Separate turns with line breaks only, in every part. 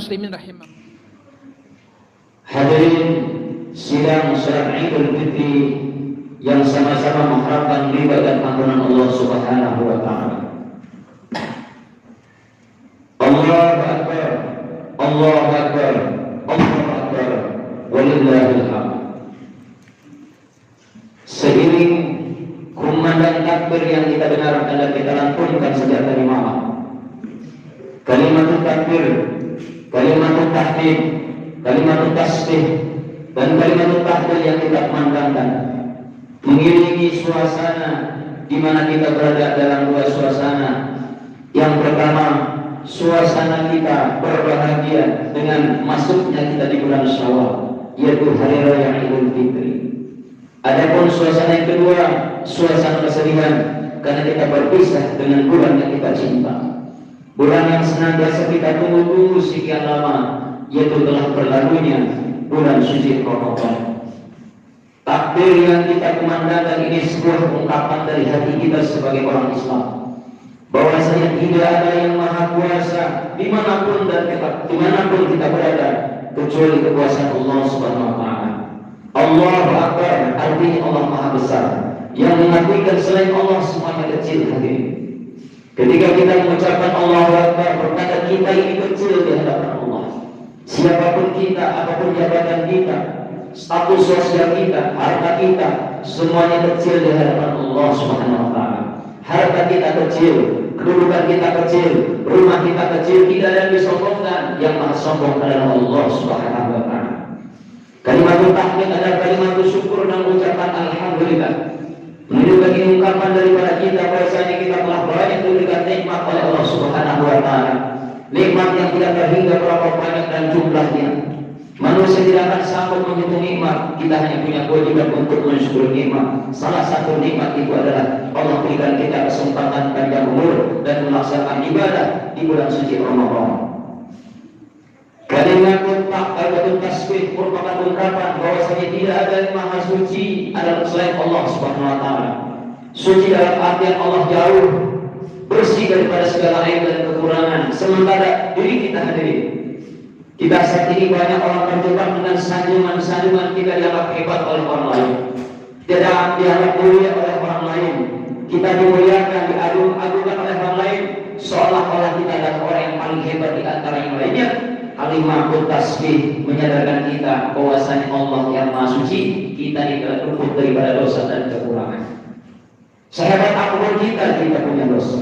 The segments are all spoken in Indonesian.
muslimin rahimah.
Hadirin sidang salat Idul Fitri yang sama-sama mengharapkan ridha dan ampunan Allah Subhanahu wa taala. Allahu akbar. Allahu akbar. Allahu akbar. Walillahil hamd. Seiring kumandang takbir yang kita dengar dan kita lantunkan sejak tadi malam, kalimat takbir, kalimat tahmid, kalimat tasbih, dan kalimat tahlil yang kita kumandangkan mengiringi suasana di mana kita berada dalam dua suasana. Yang pertama, suasana kita berbahagia dengan masuknya kita di bulan Syawal, yaitu hari raya Idul Fitri. Adapun suasana yang kedua, suasana kesedihan karena kita berpisah dengan bulan yang kita cinta, bulan yang senantiasa kita tunggu-tunggu sekian lama, yaitu telah berlalunya bulan suci Ramadan. Takbir yang kita kumandangkan ini sebuah ungkapan dari hati kita sebagai orang Islam, bahwasanya tidak ada yang maha kuasa dimanapun kita berada kecuali kekuasaan Allah Subhanahu wa taala. Allahu Akbar artinya Allah Maha Besar, yang mengakuikan selain Allah semuanya kecil. Hadirin, ketika kita mengucapkan Allahu Akbar, berkata kita ini kecil di hadapan Allah. Siapapun kita, apapun jabatan kita, status sosial kita, harta kita, semuanya kecil di hadapan Allah Subhanahu wa taala. Harta kita kecil, kedudukan kita kecil, rumah kita kecil, tidak ada yang disombongkan. Yang maha sombong adalah Allah Subhanahu wa taala. Kalimat tahmid adalah kalimat syukur dan ucapan alhamdulillah, menunjukkan ungkapan daripada kita bahwasanya kita telah banyak diberikan nikmat oleh Allah Subhanahu wa taala. Nikmat yang tidak terhingga berapa banyak dan jumlahnya. Manusia tidak akan sanggup menghitung nikmat. Kita hanya punya kewajiban untuk mensyukuri nikmat. Salah satu nikmat itu adalah Allah berikan kita kesempatan panjang umur dan melaksanakan ibadah di bulan suci Ramadan. Kalimat tasbih merupakan ungkapan bahwasanya tidak ada yang maha suci adalah selain Allah Subhanahu wa taala. Suci dalam artian Allah jauh, bersih daripada segala aib dan kekurangan. Sementara diri kita hadirin, kita saat ini banyak orang terjebak dengan sanjungan-sanjungan kita dianggap hebat oleh orang lain, tidak dianggap mulia oleh orang lain. Kita dimuliakan, diagung-agungkan oleh orang lain, seolah-olah kita adalah orang yang paling hebat di antara yang lainnya. Kalimat tasbih menyadarkan kita bahwasanya Allah yang Maha Suci, kita tidak luput daripada dosa dan kekurangan. Sehebat apapun kita punya dosa.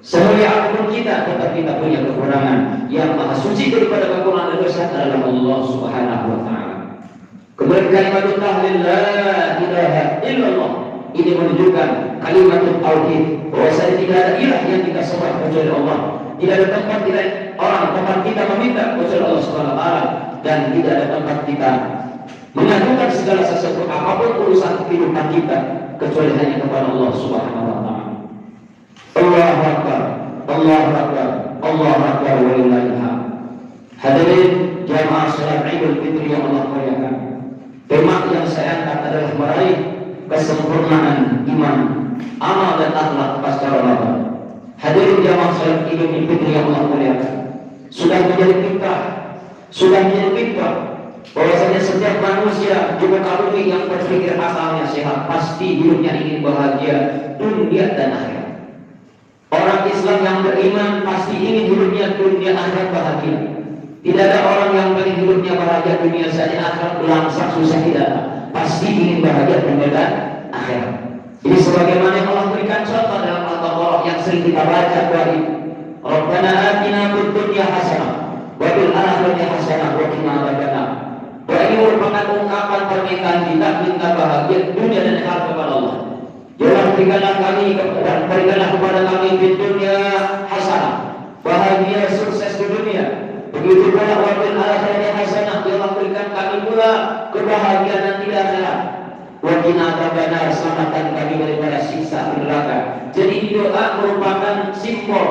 Semulia apapun kita, tetap kita punya kekurangan. Yang Maha Suci daripada kekurangan dan dosa adalah Allah Subhanahu wa taala. Kemudian kalimat tahlil la ilaha illallah ini menunjukkan kalimat tauhid, bahwasanya tidak ada ilah yang kita sembah kecuali Allah. Tidak ada tempat kita meminta kecuali Allah Subhanahu wa taala, dan tidak ada tempat kita mengajukan segala sesuatu apapun urusan kehidupan kita kecuali hanya kepada Allah Subhanahu wa taala. Allahu akbar, Allahu akbar, Allahu akbar walillahil hamd. Hadirin jamaah salat Idul Fitri yang Allah muliakan. Tema yang saya angkat adalah meraih kesempurnaan iman, amal dan akhlak pasca Ramadan. Hadirin jamaah salat Idul Fitri yang Allah muliakan, sudah menjadi fitrah bahwasanya setiap manusia di muka bumi yang berpikir asalnya sehat pasti hidupnya ingin bahagia dunia dan akhirat. Orang Islam yang beriman pasti ingin hidupnya dunia akhirat bahagia. Tidak ada orang yang paling hidupnya bahagia dunia saja, akhirat belangsak susah, tidak. Pasti ingin bahagia dunia dan akhirat. Ini sebagaimana yang Allah berikan contoh dalam Al-Qur'an yang sering kita baca dari Rabbana atina fid dunya hasanah wa fil akhirati hasanah wa qina adzabannar. Ini merupakan ungkapan permintaan kita minta bahagia dunia dan akhirat kepada Allah. Ya berikanlah kepada kami di dunia hasanah, bahagia sukses di dunia. Begitu pula wa fil akhirati hasanah, ya Allah berikan kami pula kebahagiaan dan tidak akhirat. Wa qina adzabannar, selamatkan kami daripada siksa neraka. Jadi doa merupakan simbol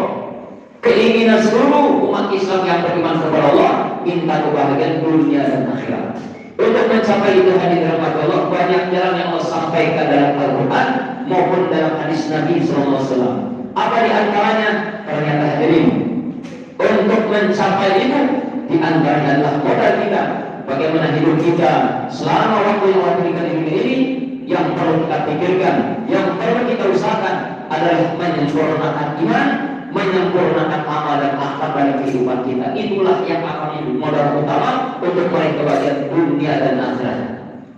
keinginan seluruh umat Islam yang beriman kepada Allah, minta kebahagiaan dunia dan akhirat. Untuk mencapai itu hadirin Allah, banyak jalan yang Allah sampaikan dalam Al-Quran maupun dalam hadis Nabi SAW. Apa di antaranya? Ternyata hadirin, untuk mencapai itu di antaranya adalah modal kita. Bagaimana hidup kita selama waktu yang Allah berikan di dunia ini, yang perlu kita pikirkan, yang perlu kita usahakan adalah menyempurnakan iman, menyempurnakan amal dan akhlak dalam kehidupan kita. Itulah yang akan menjadi modal utama untuk meraih kebahagiaan dunia dan akhirat.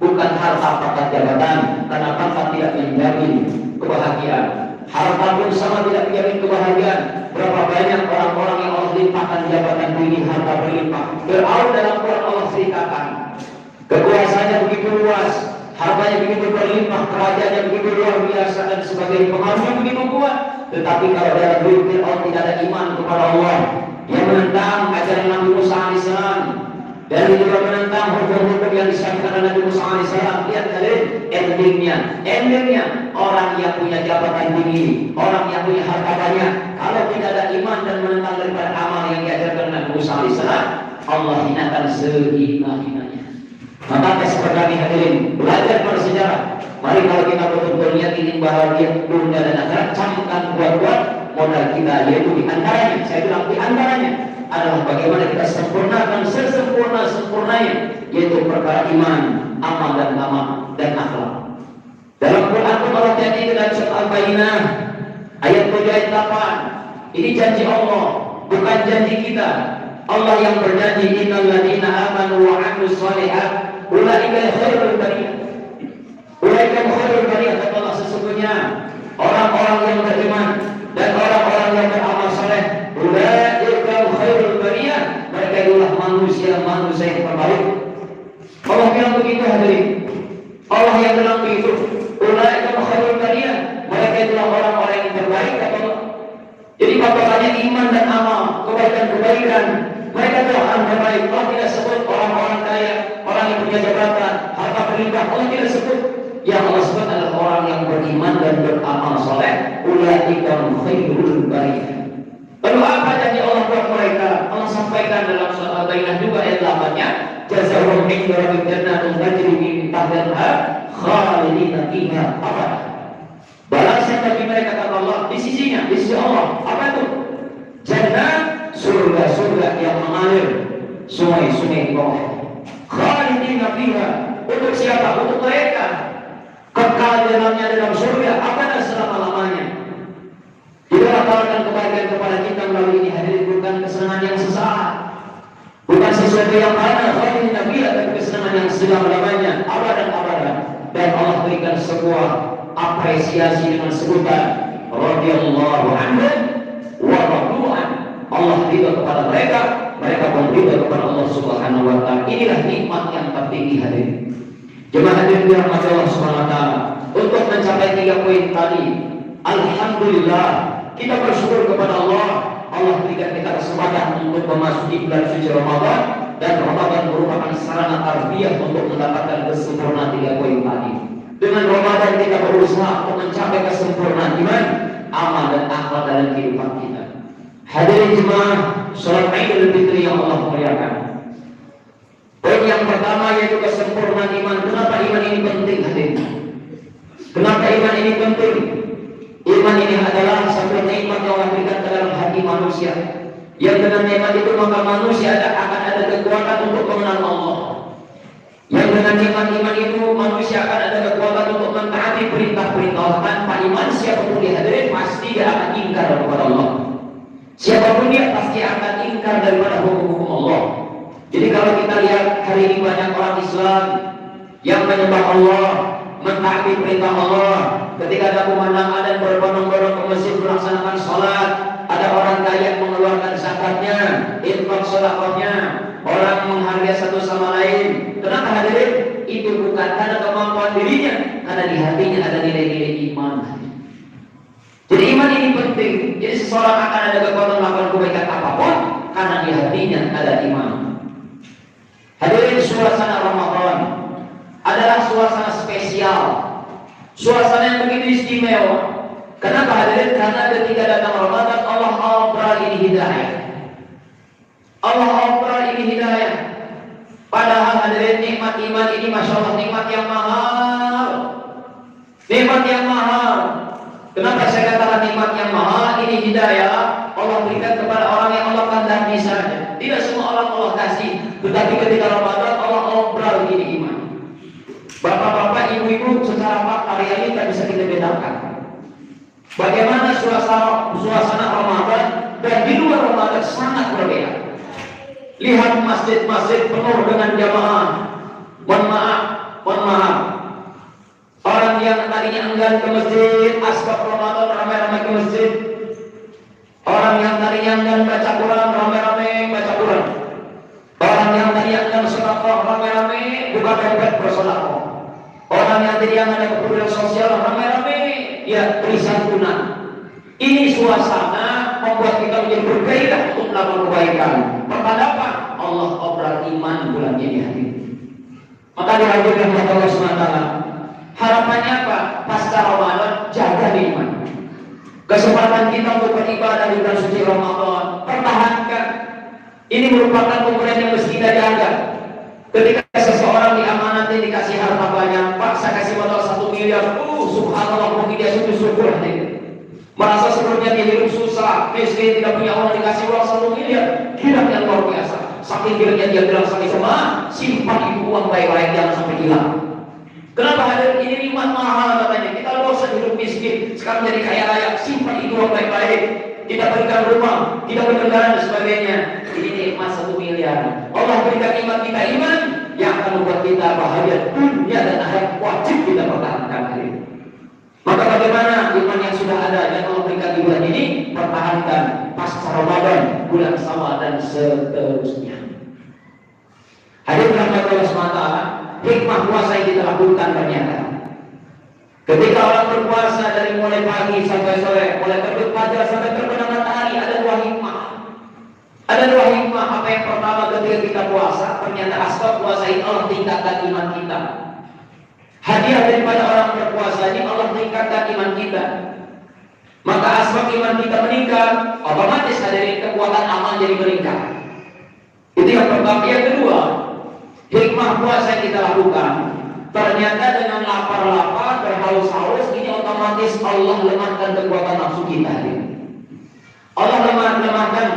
Bukan harta pangkat jabatan, karena pangkat tidak menjamin kebahagiaan. Harta pun sama tidak menjamin kebahagiaan. Berapa banyak orang-orang yang Allah limpahkan jabatan tinggi, harta berlimpah. Fir'aun dalam Quran Allah ceritakan, kekuasaannya begitu luas, hartanya begitu berlimpah, kerajaannya begitu luar biasa, dan sebagai pengaruhnya begitu kuat. Tetapi kalau dalam diri Fir'aun tidak ada iman kepada Allah, dia menentang ajaran Nabi Musa alaihissalam, dan dia juga menentang hukum-hukum yang disampaikan oleh Nabi Musa alaihissalam. Lihat kalian endingnya orang yang punya jabatan tinggi, orang yang punya harta banyak, kalau tidak ada iman dan menentang daripada amal yang diajarkan Nabi Musa alaihissalam, Allah hinakan sehina-hinanya. Maka seperti hadirin, belajar bersejarah. Mari kalau kita betul-betul niat ingin bahagia dunia dan akhirat, camkan kuat-kuat modal kita, yaitu di antaranya, saya bilang di antaranya adalah bagaimana kita sempurnakan sesempurna-sempurnanya, yaitu perkara iman, amal dan akhlak. Dalam Quran Allah janji dalam surat Al-Baqarah ayat 7 ayat 8. Ini janji Allah, bukan janji kita. Allah yang berjanji, innal ladzina amanu wa 'amilus shalihat ulaika khairul bariyah. Ulaika khairul bariyah, kata Allah, sesungguhnya orang-orang yang beriman dan orang-orang yang beramal saleh, ulaika khairul bariyah, mereka adalah manusia yang terbaik. Allah bilang begitu hadirin. Allah yang bilang begitu. Ulaika khairul bariyah, mereka adalah orang-orang yang terbaik, kata Allah. Jadi patokannya iman dan amal, kebaikan-kebaikan. Mereka adalah orang terbaik. Allah tidak sebut orang-orang kaya, orang yang punya jabatan, harta berlimpah. Allah tidak sebut. Yang Allah sebut adalah orang yang beriman dan beramal saleh. Ulaika khairul bariyah. Lalu apa janji Allah buat mereka? Allah sampaikan dalam surat Al-Baqarah juga ayat 8-nya, jazaa'uhum 'inda rabbihim jannatun tajri min tahtiha al-anhar khalidina fiha abada. Balasan bagi mereka, kata Allah, di sisinya, di sisi Allah. Apa itu? Jannah, surga-surga yang mengalir sungai-sungai di bawah. Khalidina fiha, untuk siapa? Untuk mereka. Kekal dalamnya dalam surga, abada selama-lamanya. Tidak akan kebahagiaan kepada kita melalui ini hadirin, bukan kesenangan yang sesaat, bukan sesuatu yang mana, khalidina fiha, tapi kesenangan yang selama-lamanya, abadan. Dan Allah berikan sebuah apresiasi dengan sebutan radhiyallahu anhu wa radu'an. Allah ridha kepada mereka, mereka pun ridha kepada Allah Subhanahu wa taala. Inilah nikmat yang tertinggi hadirin. Jemaah hadirin dirahmati Allah Subhanahu wa taala. Untuk mencapai 3 poin tadi, alhamdulillah kita bersyukur kepada Allah. Allah berikan kita kesempatan untuk memasuki bulan suci Ramadan, dan Ramadan merupakan sarana tarbiyah untuk mendapatkan kesempurnaan 3 poin tadi. Dengan Ramadan kita berusaha untuk mencapai kesempurnaan iman, amal dan akhlak dalam kehidupan kita. Hadirin jemaah salat Idul Fitri yang Allah muliakan. Poin yang pertama yaitu kesempurnaan iman. Kenapa iman ini penting hadirin? Kenapa iman ini penting? Iman ini adalah satu nikmat yang Allah berikan ke dalam hati manusia. Yang dengan nikmat itu maka manusia akan ada kekuatan untuk mengenal Allah. Yang dengan nikmat iman itu manusia akan ada kekuatan untuk mentaati perintah-perintah Allah. Tanpa iman siapapun dia hadirin pasti dia akan ingkar kepada Allah. Siapapun dia pasti akan ingkar daripada hukum-hukum Allah. Jadi kalau kita lihat hari ini banyak orang Islam yang menyembah Allah, mentaati perintah Allah. Ketika ada pemandangan dan berbondong-bondong ke masjid melaksanakan sholat, ada orang kaya mengeluarkan zakatnya, infak sedekahnya, orang menghargai satu sama lain. Kenapa hadirin? Itu bukan karena kemampuan dirinya, karena di hatinya ada nilai-nilai iman. Jadi iman ini penting. Jadi seseorang akan ada kekuatan melakukan kebaikan apapun karena di hatinya ada iman. Hadirin, suasana Ramadan adalah suasana spesial, suasana yang begitu istimewa. Kenapa hadirin? Karena ketika datang Ramadan Allah obrol ini hidayah. Allah obrol ini hidayah. Padahal hadirin nikmat iman ini masya Allah nikmat yang mahal. Nikmat yang mahal. Kenapa saya katakan nikmat yang mahal? Ini hidayah Allah berikan kepada orang yang Allah kehendaki saja. Tidak semua orang Allah kasih, tetapi ketika Ramadan Allah obral gini iman. Bapak-bapak, ibu-ibu, secara fakta realita bisa kita bedakan. Bagaimana suasana Ramadan dan di luar Ramadan sangat berbeda. Lihat masjid-masjid penuh dengan jamaah. Mohon maaf. Orang yang tadinya enggan ke masjid, asbab Ramadan ramai-ramai ke masjid. Orang yang tadinya enggan baca Quran, ramai-ramai baca Quran. Orang yang tadinya enggan sedekah, ramai-ramai buka dompet bersedekah. Orang yang tadinya ada kepedulian sosial, ramai-ramai dia beri santunan. Ini suasana membuat kita menjadi bergairah untuk melakukan kebaikan. Pertanda apa? Allah obral iman bulan ini hari. Maka dihadirkan oleh Allah SWT. Harapannya apa? Pasca Ramadan jaga iman. Kesempatan kita untuk beribadah di bulan suci Ramadan, pertahankan. Ini merupakan pemberian yang mesti kita jaga. Ketika seseorang diamanati dikasih harta banyak, Pak saya kasih modal 1 miliar, subhanallah mungkin dia syukur hati. Merasa sebelumnya dia hidup susah, miskin, tidak punya uang, dikasih uang 1 miliar, hilang yang luar biasa. Saking hilangnya dia bilang sama simpan itu uang baik-baik jangan sampai hilang. Kenapa hadir ini nikmat mahal katanya? Kita bosan hidup miskin, sekarang jadi kaya raya, simpan itu uang baik-baik. Kita berikan rumah, kita berikan kendaraan dan sebagainya. Ini nikmat 1 miliar. Allah berikan iman kita iman yang akan membuat kita bahagia dunia dan akhirat, wajib kita pertahankan hari ini. Maka bagaimana iman yang sudah ada yang Allah berikan di bulan ini, pertahankan pasca Ramadan, bulan Syawal dan seterusnya. Hadir rahmat Allah SWT, hikmah puasa yang kita lakukan ternyata. Ketika orang berpuasa dari mulai pagi sampai sore, mulai terbit fajar sampai terbenam matahari, ada 2 hikmah. Ada 2 hikmah. Apa yang pertama, ketika kita puasa, ternyata asbab puasa ini Allah tingkatkan iman kita. Hadiah daripada orang berpuasa ini Allah tingkatkan iman kita. Maka asbab iman kita meningkat, otomatis hadirin kekuatan amal jadi meningkat. Itu yang pertama. Yang kedua, hikmah puasa yang kita lakukan, ternyata dengan lapar-lapar, berhaus-haus, ini otomatis Allah lemahkan kekuatan nafsu kita. Allah lemahkan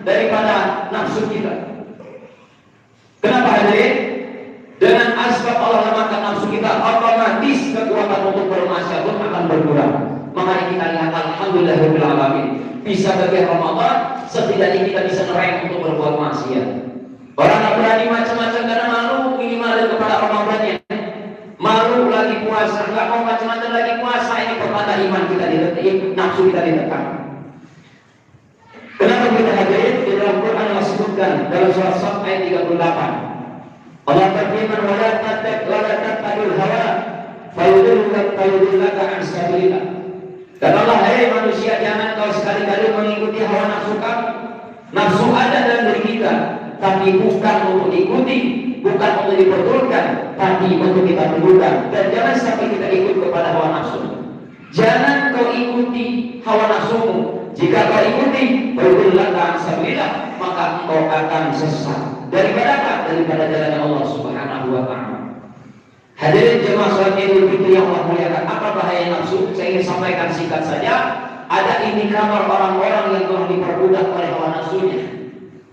daripada nafsu kita. Kenapa hadirin? Dengan asbab Allah lemahkan nafsu kita, otomatis kekuatan untuk bermaksiat pun akan berkurang. Makanya kita lihat alhamdulillahirabbil alamin, bisa bagi Ramadan setidaknya kita bisa ngerem untuk berbuat maksiat. Orang tak berani macam-macam karena malu minimal kepada Ramadannya. Malu lagi puasa, nggak mau macam-macam lagi puasa, ini pertanda iman kita ditekan, nafsu kita ditekan. Kenapa kita hadirin? Di dalam Quran Allah sebutkan dalam surah Shad ayat 38. Allah berfirman, "Wala tattabi'ul hawa fayudillaka an sabilillah." Dan Allah, hei manusia, jangan kau sekali-kali mengikuti hawa nafsu kamu. Nafsu ada dalam diri kita, tapi bukan untuk diikuti, bukan untuk dibetulkan, tapi untuk kita tundukkan. Dan jangan sampai kita ikut kepada hawa nafsu. Jangan kau ikuti hawa nafsumu. Jika kau ikuti, fayudillaka an sabilillah, maka engkau akan sesat. Daripada apa? Daripada jalannya Allah Subhanahu wa ta'ala. Hadirin jemaah salat Idul Fitri yang Allah muliakan, apa bahaya nafsu? Saya ingin sampaikan singkat saja. Ada indikator orang-orang yang telah diperbudak oleh hawa nafsunya.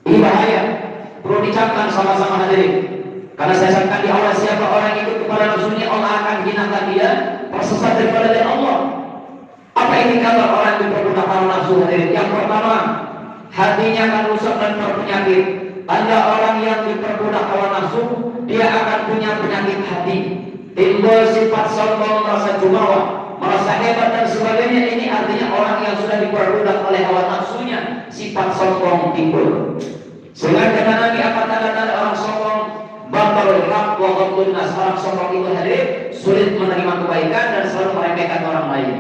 Ini bahaya. Perlu dicamkan sama-sama hadirin. Karena saya sampaikan di awal, siapa orang yang ikut kepada nafsunya, Allah akan hinakan dia, tersesat daripada jalan Allah. Apa indikator orang yang diperbudak hawa nafsu hadirin? Yang pertama, hatinya akan rusak dan berpenyakit. Tanda orang yang diperbudak hawa nafsu, dia akan punya penyakit hati, timbul sifat sombong, merasa jumawa, merasa hebat dan sebagainya. Ini artinya orang yang sudah diperbudak oleh hawa nafsunya, sifat sombong timbul. Sehingga kata Nabi, apa tanda-tanda orang sombong? Batalul haq wa ghamdun nas. Orang sombong itu hadir, sulit menerima kebaikan dan selalu meremehkan orang lain.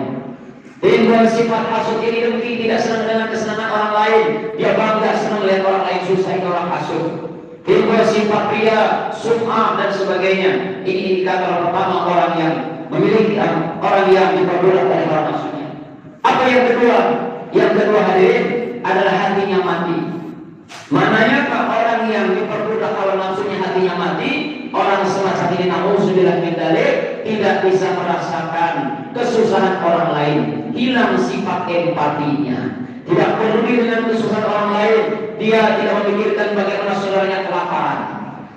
Timbul sifat hasud, iri dengki, tidak senang dengan kesenangan orang lain. Dia bangga senang melihat orang lain susah, ini orang hasud. Timbul sifat ria, sum'ah dan sebagainya. Ini indikator pertama orang yang memiliki orang yang diperbudak oleh hawa nafsunya. Apa yang kedua? Yang kedua hadirin adalah hatinya mati. Mananya Pak orang yang diperbudak hawa nafsunya hatinya mati, orang semacam ini na'udzubillah min dzalik, tidak bisa merasakan kesusahan orang lain, hilang sifat empatinya, tidak peduli dengan kesusahan orang lain. Dia tidak memikirkan bagaimana saudaranya kelaparan,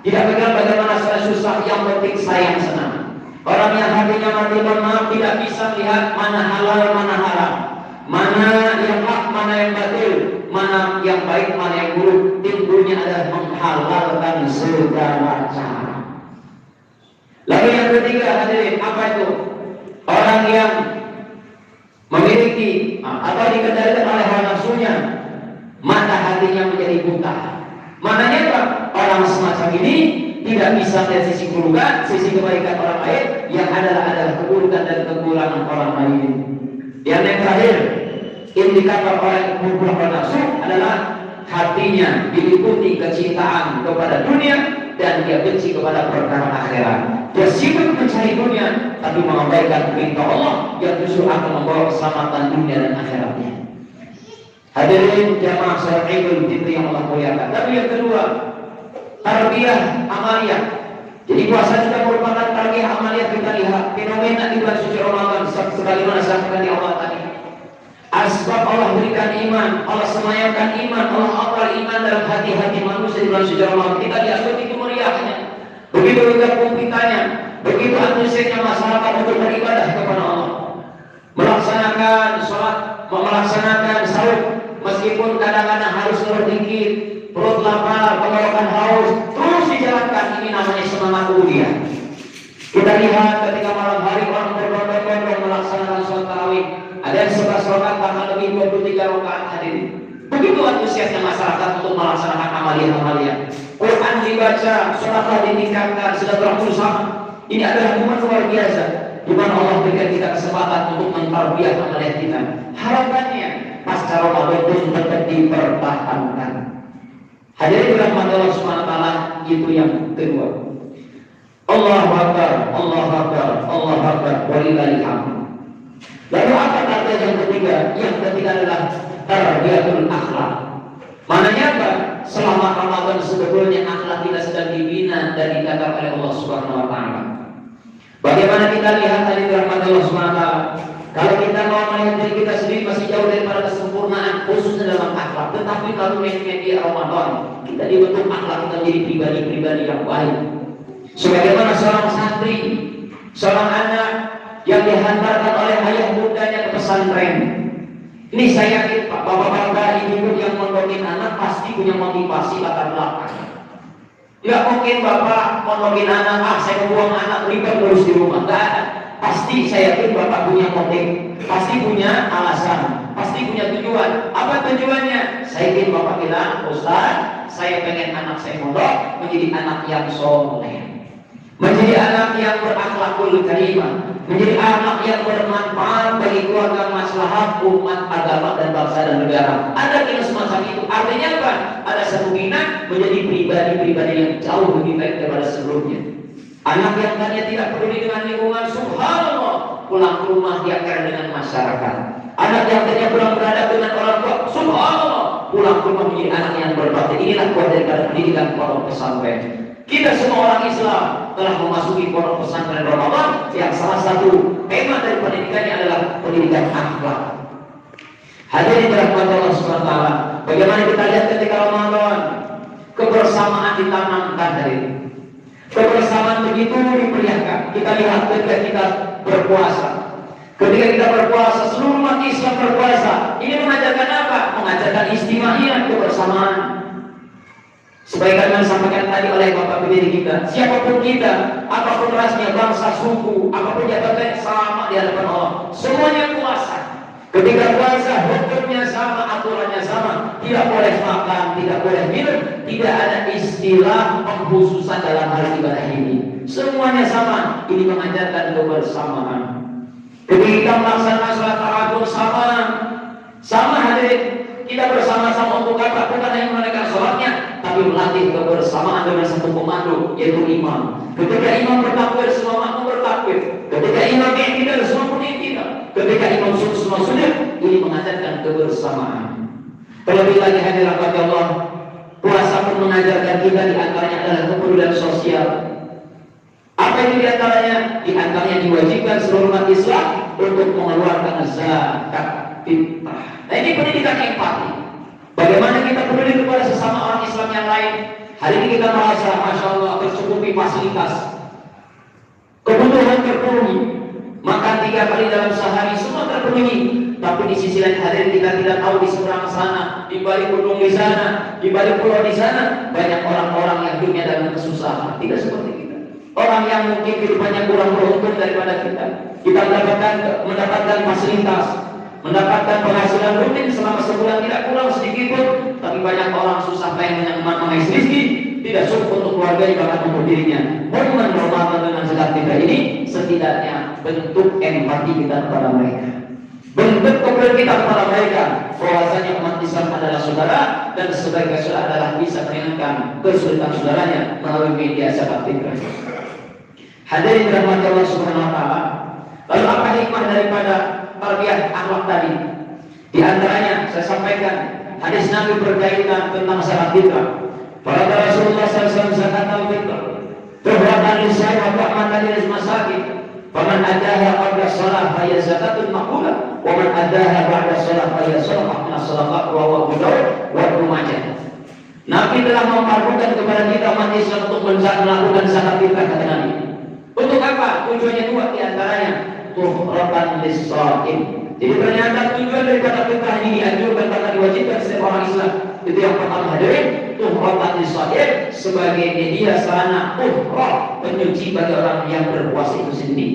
tidak pikirkan bagaimana saya susah, yang penting saya yang senang. Orang yang hatinya mati, maaf, tidak bisa melihat mana halal, mana haram, mana yang hak, mana yang batil, mana yang baik, mana yang buruk. Timbulnya adalah menghalalkan segala cara. Lalu yang ketiga, hadirin, apa itu? Orang yang memiliki atau dikendalikan oleh hawa nafsunya, mata hatinya menjadi buta. Maknanya apa? Orang semacam ini tidak bisa melihat sisi keburukan, sisi kebaikan orang lain, yang adalah keburukan dan kekurangan orang lain. Yang terakhir, indikator orang yang berbuat nafsu adalah hatinya diliputi kecintaan kepada dunia dan dia benci kepada perkara akhirat. Dia sibuk mencari dunia, tapi mengabaikan perintah Allah yang justru akan membawa keselamatan dunia dan akhiratnya. Hadirin jamaah salat Idul Fitri yang Allah muliakan. Tapi yang kedua, tarbiyah amaliyah. Jadi puasa juga merupakan tarbiyah amaliyah. Kita lihat fenomena di bulan suci Ramadan sebagaimana disampaikan di awal tadi. Asbab Allah berikan iman, Allah semayangkan iman, Allah awal iman dalam hati-hati manusia di bulan suci Ramadan. Kita lihat begitu meriahnya, begitu juga kumpitanya, begitu antusiasnya masyarakat untuk beribadah kepada Allah, melaksanakan sholat, melaksanakan sahur, meskipun kadang-kadang harus berdikir, perut lapar, tenggorokan haus, terus dijalankan. Ini namanya semangat uliah. Kita lihat ketika malam hari orang berbondong-bondong melaksanakan sholat tarawih. Ada yang 11 rakaat, bahkan lebih 23 rakaat hadirin. Begitu antusiasnya masyarakat untuk melaksanakan amaliyah-amaliyah. Quran dibaca, sholatlah ditingkatkan, silaturahmi bersama. Ini adalah momen luar biasa di mana Allah berikan kita kesempatan untuk mentarbiyah amaliyah kita. Harapannya pasca Ramadan pun tetap dipertahankan. Hadirin dirahmati Allah Subhanahu wa taala, itu yang kedua. Allahu Akbar, Allahu Akbar, Allahu Akbar, walillahil hamd. Lalu apa kata yang ketiga? Yang ketiga adalah tarbiyatul akhlak. Maknanya apa? Selama Ramadan sebetulnya akhlak kita sedang dibina dan ditata oleh Allah Subhanahu wa taala. Bagaimana kita lihat tadi rahmat Allah Subhanahu wa taala? Kalau kita mau melihat diri kita sendiri masih jauh daripada kesempurnaan, khususnya dalam akhlak. Tetapi kalau media Ramadan, kita dibentuk akhlak kita menjadi pribadi-pribadi yang baik. Sebagaimana seorang santri, seorang anak yang dihantarkan oleh ayah bundanya ke pesantren. Ini saya yakin Pak, bapak-bapak, ibu yang mondokin anak pasti punya motivasi latar belakang. Tidak mungkin bapak mondokin anak, saya membuang anak ribet terus di rumah. Tidak ada. Pasti saya yakin bapak punya motif, pasti punya alasan, pasti punya tujuan. Apa tujuannya? Saya yakin bapak bilang, Ustaz, saya pengen anak saya mondok menjadi anak yang soleh, menjadi anak yang berakhlakul karimah, menjadi anak yang bermanfaat bagi keluarga, maslahat umat, agama dan bangsa dan negara. Ada kira semacam itu. Artinya apa? Ada satu minat menjadi pribadi-pribadi yang jauh lebih baik daripada sebelumnya. Anak yang tadinya tidak peduli dengan lingkungan, subhanallah, pulang ke rumah dia care dengan masyarakat. Anak yang tadinya pulang beradab dengan orang tua, subhanallah, pulang ke rumah menjadi anak yang berbakti. Inilah kuat daripada pendidikan pondok pesantren. Kita semua orang Islam telah memasuki pondok pesantren Ramadan yang salah satu tema dari pendidikannya adalah pendidikan akhlak. Hadirin dirahmati Allah Subhanahu wa taala, bagaimana kita lihat ketika Ramadan, kebersamaan ditanamkan hadirin. Kebersamaan begitu diperiahkan. Kita lihat ketika kita berpuasa. Ketika kita berpuasa, seluruh umat Islam berpuasa. Ini mengajarkan apa? Mengajarkan istimewa kebersamaan. Sebagaimana disampaikan tadi oleh Bapak Pendiri kita, siapapun kita, apapun rasnya, bangsa, suku, apapun jabatan, sama di hadapan Allah. Semuanya puasa. Ketika puasa, hukumnya sama, aturannya sama. Tidak boleh makan, tidak boleh minum, tidak ada istilah pengkhususan dalam hal ibadah ini. Semuanya sama. Ini mengajarkan kebersamaan. Ketika kita melaksanakan sholat tarawih sama hadirin. Kita bersama-sama untuk apa? Bukan hanya menunaikan sholatnya, tapi melatih kebersamaan dengan satu komando, yaitu imam. Ketika imam bertakbir, semua makmum bertakbir. Ketika imam i'tidal, semua pun i'tidal. Ketika imam sujud, semua sujud. Ini mengajarkan kebersamaan. Terlebih lagi hadirin rahmati Allah, puasa pun mengajarkan kita di antaranya adalah kepedulian sosial. Apa itu di antaranya? Di antaranya diwajibkan seluruh umat Islam untuk mengeluarkan zakat. fitrah. Nah, ini pendidikan empati. Bagaimana kita peduli kepada sesama orang Islam yang lain. Hari ini kita merasa Masya Allah tercukupi fasilitas, kebutuhan terpenuhi, makan 3 kali dalam sehari semua terpenuhi. Tapi di sisi lain hadirin kita tidak tahu di seberang sana, di balik gunung di sana, di balik pulau di sana, banyak orang-orang yang hidupnya dalam kesusahan. Tidak seperti kita. Orang yang mungkin kehidupannya kurang beruntung daripada kita. Kita mendapatkan fasilitas, mendapatkan penghasilan rutin selama sebulan tidak kurang sedikit pun. Tapi banyak orang susah pengen mengais rezeki, tidak cukup untuk keluarga bahkan untuk dirinya. Momen Ramadan dengan zakat fitrah ini setidaknya bentuk empati kita kepada mereka. Bentuk kepedulian kita kepada mereka bahwasanya umat Islam adalah saudara dan sebagai saudara adalah bisa meringankan kesulitan saudaranya melalui media zakat fitrah. Hadirin dirahmati Allah Subhanahu wa taala. Lalu apa hikmah daripada tarbiyah akhlak tadi? Di antaranya saya sampaikan hadis Nabi berkaitan tentang zakat fitrah. Pada Rasulullah SAW zakat al-fitrah tuhratan lisan wa ta'matan lil masakin. Faman adaha qabla shalah fa hiya zakatun maqbulah wa man adaha ba'da shalah fa hiya sadaqah min as-sadaqat wa huwa Abu Daud wa Ibnu Majah. Nabi telah memfardukan kepada kita umat Islam untuk melakukan zakat fitrah, kata Nabi. Untuk apa? Tujuannya 2 di antaranya tuhratan lis-shaim. Jadi ternyata tujuan daripada fitrah ini dianjurkan karena diwajibkan setiap orang Islam. Itu yang pertama hadirin, tuhratan lis-shaim sebagai media sarana tuhrah penyuci bagi orang yang berpuasa itu sendiri.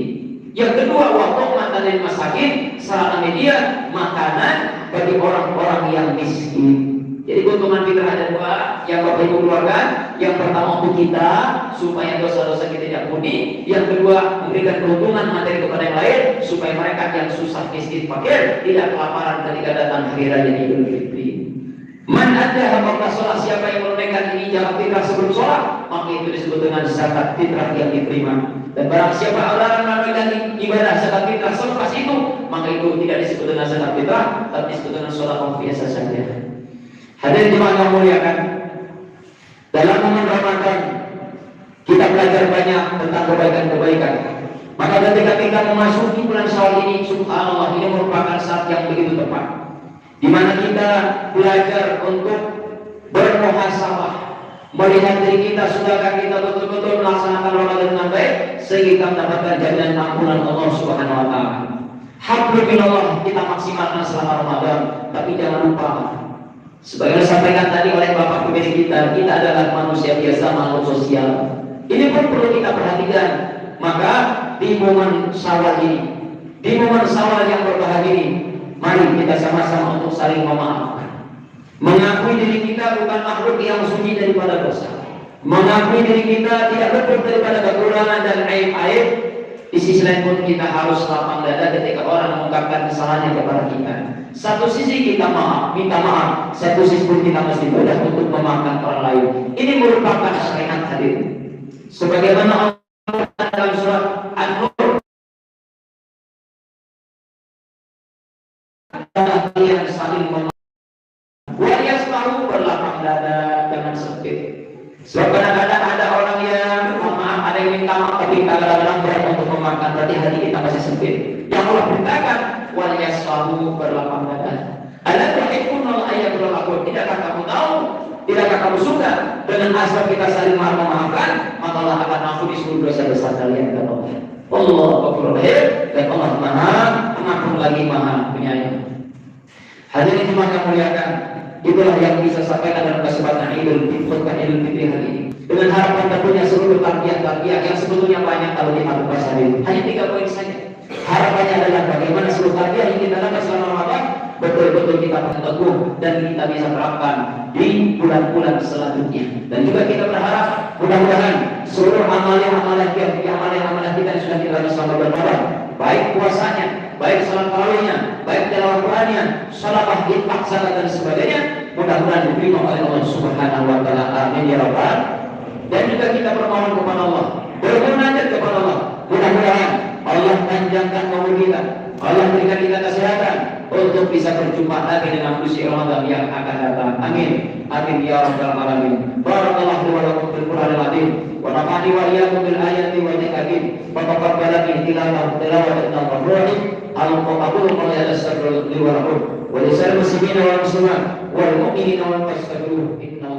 Yang kedua, wa ta'matan lil masakin, sarana media makanan bagi orang-orang yang miskin. Jadi keuntungan fitrah ada 2 yang Bapak Ibu keluarkan. Yang pertama untuk kita supaya dosa-dosa kita tidak murni. Yang kedua memberikan keuntungan materi kepada yang lain supaya mereka yang susah miskin fakir tidak kelaparan ketika datang hari raya Idul Fitri. Man ada hamba sholat, siapa yang menunaikan ini zakat fitrah sebelum sholat, maka itu disebut dengan zakat fitrah yang diterima. Dan barang siapa orang menunaikan ibadah zakat fitrah selepas itu, maka itu tidak disebut dengan zakat fitrah, tapi disebut dengan sholat biasa saja. Hadirin jemaah yang muliakan, dalam momen Ramadan kita belajar banyak tentang kebaikan-kebaikan. Maka ketika kita memasuki bulan Syawal ini, subhanallah, ini merupakan saat yang begitu tepat, di mana kita belajar untuk bermuhasabah, melihat diri kita sudahkah kita betul-betul melaksanakan Ramadan dengan baik sehingga kita mendapatkan jaminan ampunan Allah Subhanahu wa taala. Hablum minallah kita maksimalkan selama Ramadan, tapi jangan lupa sebagaimana disampaikan tadi oleh Bapak Pemimpin kita adalah manusia biasa, makhluk sosial. Ini pun perlu kita perhatikan. Maka di momen Syawal ini, di momen Syawal yang berbahagia ini, mari kita sama-sama untuk saling memaafkan. Mengakui diri kita bukan makhluk yang suci daripada dosa. Mengakui diri kita tidak luput daripada kekurangan dan aib-aib. Di sisi lain pun kita harus lapang dada ketika orang mengungkapkan kesalahannya kepada kita. Satu sisi kita minta maaf, satu sisi pun kita mesti mudah untuk memaafkan orang lain. Ini merupakan syariat hadir. Sebagaimana Allah dalam surat An-Nur, kalian saling memaafkan. Wajah selalu berlapang dada, jangan sempit. Sebab kadang-kadang ada orang yang maaf, ada yang minta maaf, tapi kadang-kadang berat untuk memaafkan, berarti hati kita masih sempit. Yang Allah perintahkan, wajah selalu berlapang dada. Alam tuhibbunal ayatul aqul. Tidakkah kamu tahu? Tidakkah kamu suka dengan asal kita saling memaafkan? Maka Allah akan ampuni seluruh dosa-dosa kalian, kata Allah. Allah Ghafurur Rahim, dan Allah Maha Pengampun lagi Maha Penyayang. Hadirin jemaah yang muliakan, itulah yang bisa sampaikan dalam kesempatan Idul Fitri hari ini. Dengan harapan tentunya seluruh tarbiyah yang sebetulnya banyak kalau dilakukan hari ini. Hanya 3 poin saja. Harapannya adalah bagaimana seluruh tarbiyah yang kita lakukan selama Ramadan betul-betul kita teguh dan kita bisa terapkan di bulan-bulan selanjutnya. Dan juga kita berharap mudah-mudahan seluruh amalan-amalan kita yang sudah kita lakukan selama Ramadan, baik puasanya, baik salat tarawihnya, baik tilawah Qur'annya, shalawat, infak, zakat dan sebagainya, mudah-mudahan diterima oleh Allah Subhanahu wa taala. Amin ya rabbal. Dan juga kita bermohon kepada Allah, bermunajat kepada Allah, mudah-mudahan Allah panjangkan umur kita, Allah berikan kita kesehatan, untuk bisa berjumpa lagi dengan bulan Ramadan yang akan datang. Amin. Amin ya rabbal alamin. Barakallahu wa lakum fil Qur'anil azim wa nafa'ani wa iyyakum bil ayati wa dzikrin wa taqabbala tilawatan al-rahim. Al-Qur'an qala tasarrul li wa lakum wa lisal muslimina wal muslimat wal mu'minina wal mustaghfirin. Inna